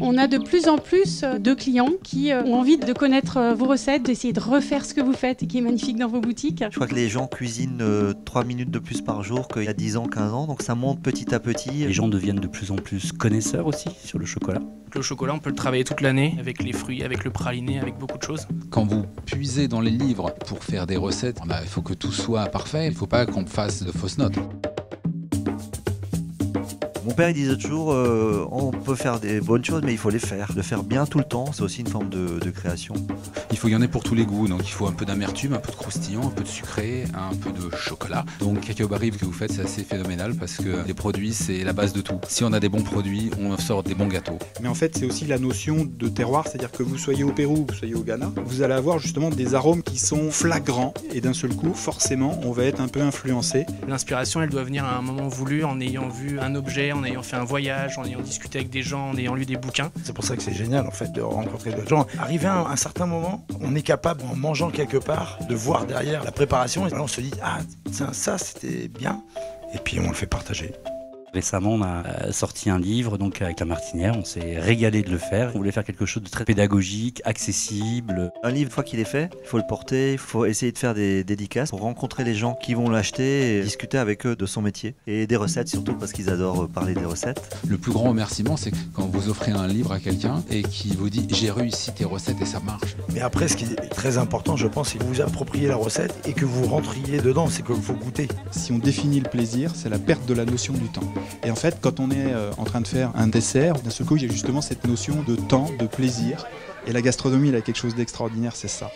On a de plus en plus de clients qui ont envie de connaître vos recettes, d'essayer de refaire ce que vous faites et qui est magnifique dans vos boutiques. Je crois que les gens cuisinent 3 minutes de plus par jour qu'il y a 10 ans, 15 ans, donc ça monte petit à petit. Les gens deviennent de plus en plus connaisseurs aussi sur le chocolat. Le chocolat, on peut le travailler toute l'année avec les fruits, avec le praliné, avec beaucoup de choses. Quand vous puisez dans les livres pour faire des recettes, il faut que tout soit parfait, il ne faut pas qu'on fasse de fausses notes. Mon père il disait toujours on peut faire des bonnes choses mais il faut les faire. Le faire bien tout le temps, c'est aussi une forme de création. Il faut y en avoir pour tous les goûts, donc il faut un peu d'amertume, un peu de croustillant, un peu de sucré, un peu de chocolat. Donc Cacao Barry que vous faites, c'est assez phénoménal parce que les produits c'est la base de tout. Si on a des bons produits, on sort des bons gâteaux. Mais en fait c'est aussi la notion de terroir, c'est-à-dire que vous soyez au Pérou ou que vous soyez au Ghana, vous allez avoir justement des arômes qui sont flagrants et d'un seul coup forcément on va être un peu influencé. L'inspiration elle doit venir à un moment voulu en ayant vu un objet, en ayant fait un voyage, en ayant discuté avec des gens, en ayant lu des bouquins. C'est pour ça que c'est génial en fait de rencontrer d'autres gens. Arrivé à un certain moment, on est capable en mangeant quelque part de voir derrière la préparation et là on se dit ah tiens ça c'était bien et puis on le fait partager. Récemment, on a sorti un livre donc avec la Martinière, on s'est régalé de le faire. On voulait faire quelque chose de très pédagogique, accessible. Un livre, une fois qu'il est fait, il faut le porter, il faut essayer de faire des dédicaces pour rencontrer les gens qui vont l'acheter et discuter avec eux de son métier. Et des recettes surtout parce qu'ils adorent parler des recettes. Le plus grand remerciement, c'est quand vous offrez un livre à quelqu'un et qui vous dit « j'ai réussi tes recettes et ça marche ». Mais après, ce qui est très important, je pense, c'est que vous vous appropriez la recette et que vous rentriez dedans, c'est qu'il faut goûter. Si on définit le plaisir, c'est la perte de la notion du temps. Et en fait, quand on est en train de faire un dessert, d'un seul coup, il y a justement cette notion de temps, de plaisir. Et la gastronomie, elle a quelque chose d'extraordinaire, c'est ça.